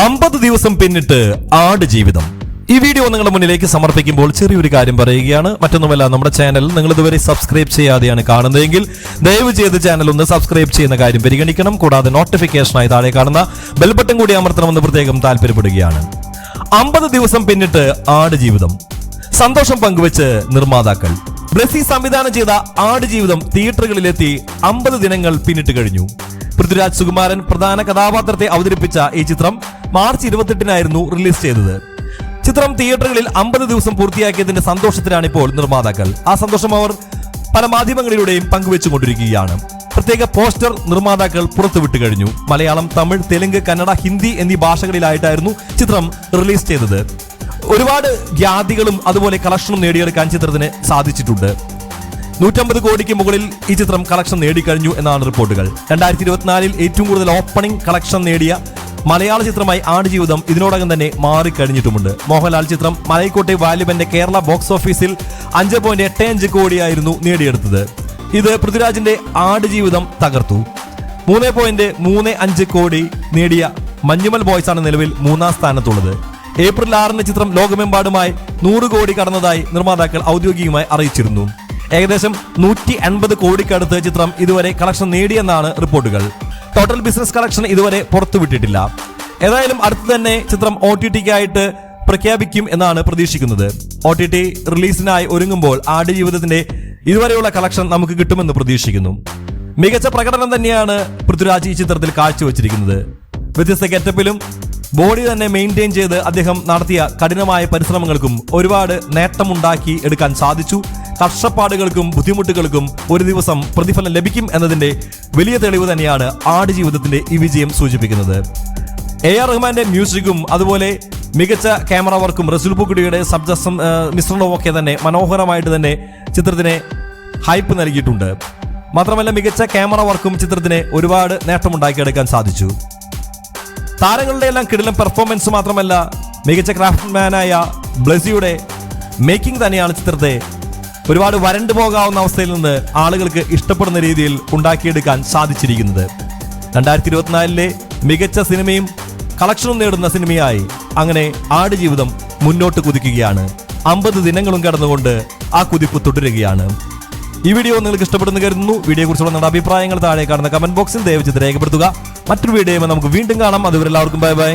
50 ദിവസം പിന്നിട്ട് ആട് ജീവിതം. ഈ വീഡിയോ നിങ്ങളുടെ മുന്നിലേക്ക് സമർപ്പിക്കുമ്പോൾ ചെറിയൊരു കാര്യം പറയുകയാണ്. മറ്റൊന്നുമല്ല, നമ്മുടെ ചാനൽ നിങ്ങൾ ഇതുവരെ സബ്സ്ക്രൈബ് ചെയ്യാതെയാണ് കാണുന്നതെങ്കിൽ ദയവ് ചെയ്ത് ചാനൽ ഒന്ന് സബ്സ്ക്രൈബ് ചെയ്യുന്ന കാര്യം പരിഗണിക്കണം. കൂടാതെ നോട്ടിഫിക്കേഷനായി താഴെ കാണുന്ന ബെൽ ബട്ടൺ കൂടി അമർത്തണമെന്ന് പ്രത്യേകം താല്പര്യപ്പെടുകയാണ്. 50 ദിവസം പിന്നിട്ട് ആട് ജീവിതം. സന്തോഷം പങ്കുവെച്ച് നിർമ്മാതാക്കൾ. ബ്ലസി സംവിധാനം ചെയ്ത ആട് ജീവിതം തിയേറ്ററുകളിലെത്തി 50 ദിനങ്ങൾ പിന്നിട്ട് കഴിഞ്ഞു. പൃഥ്വിരാജ് സുകുമാരൻ പ്രധാന കഥാപാത്രത്തെ അവതരിപ്പിച്ച ഈ ചിത്രം മാർച്ച് 28-നായിരുന്നു റിലീസ് ചെയ്തത്. ചിത്രം തിയേറ്ററുകളിൽ 50 ദിവസം പൂർത്തിയാക്കിയതിന്റെ സന്തോഷത്തിലാണ് ഇപ്പോൾ നിർമ്മാതാക്കൾ. ആ സന്തോഷം അവർ പല മാധ്യമങ്ങളിലൂടെയും പങ്കുവെച്ചുകൊണ്ടിരിക്കുകയാണ്. പ്രത്യേക പോസ്റ്റർ നിർമ്മാതാക്കൾ പുറത്തുവിട്ട് കഴിഞ്ഞു. മലയാളം, തമിഴ്, തെലുങ്ക്, കന്നഡ, ഹിന്ദി എന്നീ ഭാഷകളിലായിട്ടായിരുന്നു ചിത്രം റിലീസ് ചെയ്തത്. ഒരുപാട് ഖ്യാതികളും അതുപോലെ കളക്ഷനും നേടിയെടുക്കാൻ ചിത്രത്തിന് സാധിച്ചിട്ടുണ്ട്. 150 കോടിക്ക് മുകളിൽ ഈ ചിത്രം കളക്ഷൻ നേടിക്കഴിഞ്ഞു എന്നാണ് റിപ്പോർട്ടുകൾ. 2024 ഏറ്റവും കൂടുതൽ ഓപ്പണിംഗ് കളക്ഷൻ നേടിയ മലയാള ചിത്രമായി ആടുജീവിതം ഇതിനോടകം തന്നെ മാറിക്കഴിഞ്ഞിട്ടുമുണ്ട്. മോഹൻലാൽ ചിത്രം മലൈക്കോട്ടെ വാല്യുബന്റെ കേരള ബോക്സ് ഓഫീസിൽ 5.85 കോടിയായിരുന്നു നേടിയെടുത്തത്. ഇത് പൃഥ്വിരാജിന്റെ ആടുജീവിതം തകർത്തു. 3.35 കോടി നേടിയ മഞ്ഞുമൽ ബോയ്സ് ആണ് നിലവിൽ 3-ാം സ്ഥാനത്തുള്ളത്. ഏപ്രിൽ 6-ന് ചിത്രം ലോകമെമ്പാടുമായി 100 കോടി കടന്നതായി നിർമ്മാതാക്കൾ ഔദ്യോഗികമായി അറിയിച്ചിരുന്നു. ഏകദേശം 150 കോടിക്കടുത്ത് ചിത്രം ഇതുവരെ കളക്ഷൻ നേടിയെന്നാണ് റിപ്പോർട്ടുകൾ. ടോട്ടൽ ബിസിനസ് കളക്ഷൻ ഇതുവരെ പുറത്തുവിട്ടിട്ടില്ല. ഏതായാലും അടുത്ത് തന്നെ ചിത്രം OTT-ക്കായിട്ട് പ്രഖ്യാപിക്കും എന്നാണ് പ്രതീക്ഷിക്കുന്നത്. OTT റിലീസിനായി ഒരുങ്ങുമ്പോൾ ആടുജീവിതത്തിന്റെ ഇതുവരെയുള്ള കളക്ഷൻ നമുക്ക് കിട്ടുമെന്ന് പ്രതീക്ഷിക്കുന്നു. മികച്ച പ്രകടനം തന്നെയാണ് പൃഥ്വിരാജ് ഈ ചിത്രത്തിൽ കാഴ്ചവെച്ചിരിക്കുന്നത്. വ്യത്യസ്ത ഗെറ്റപ്പിലും ബോഡി തന്നെ മെയിൻറ്റെയിൻ ചെയ്ത് അദ്ദേഹം നടത്തിയ കഠിനമായ പരിശ്രമങ്ങൾക്കും ഒരുപാട് നേട്ടമുണ്ടാക്കി എടുക്കാൻ സാധിച്ചു. കഷ്ടപ്പാടുകൾക്കും ബുദ്ധിമുട്ടുകൾക്കും ഒരു ദിവസം പ്രതിഫലം ലഭിക്കും എന്നതിന്റെ വലിയ തെളിവ് തന്നെയാണ് ആടുജീവിതത്തിന്റെ ഈ വിജയം സൂചിപ്പിക്കുന്നത്. AR റഹ്മാന്റെ മ്യൂസിക്കും അതുപോലെ മികച്ച ക്യാമറ വർക്കും റസൂൽ പൂക്കുട്ടിയുടെ ശബ്ദ മിശ്രണവും ഒക്കെ തന്നെ മനോഹരമായിട്ട് തന്നെ ചിത്രത്തിന് ഹൈപ്പ് നൽകിയിട്ടുണ്ട്. മാത്രമല്ല മികച്ച ക്യാമറ വർക്കും ചിത്രത്തിന് ഒരുപാട് നേട്ടമുണ്ടാക്കിയെടുക്കാൻ സാധിച്ചു. താരങ്ങളുടെ എല്ലാം കിടിലൻ പെർഫോമൻസ് മാത്രമല്ല, മികച്ച ക്രാഫ്റ്റ്മാനായ ബ്ലസിയുടെ മേക്കിംഗ് തന്നെയാണ് ചിത്രത്തെ ഒരുപാട് വരണ്ടു പോകാവുന്ന അവസ്ഥയിൽ നിന്ന് ആളുകൾക്ക് ഇഷ്ടപ്പെടുന്ന രീതിയിൽ ഉണ്ടാക്കിയെടുക്കാൻ സാധിച്ചിരിക്കുന്നത്. 2024 മികച്ച സിനിമയും കളക്ഷനും നേടുന്ന സിനിമയായി അങ്ങനെ ആടുജീവിതം മുന്നോട്ട് കുതിക്കുകയാണ്. 50 ദിനങ്ങളും കടന്നുകൊണ്ട് ആ കുതിപ്പ് തുടരുകയാണ്. ഈ വീഡിയോ നിങ്ങൾക്ക് ഇഷ്ടപ്പെടുന്നു കരുതുന്നു. വീഡിയോയെ കുറിച്ചുള്ള നിങ്ങളുടെ അഭിപ്രായങ്ങൾ താഴെ കാണുന്ന കമന്റ് ബോക്സിൽ ദയവ് ചെയ്ത് രേഖപ്പെടുത്തുക. മറ്റൊരു വീഡിയോയുമായി നമുക്ക് വീണ്ടും കാണാം. അതുവരെ എല്ലാവർക്കും ബൈ ബൈ.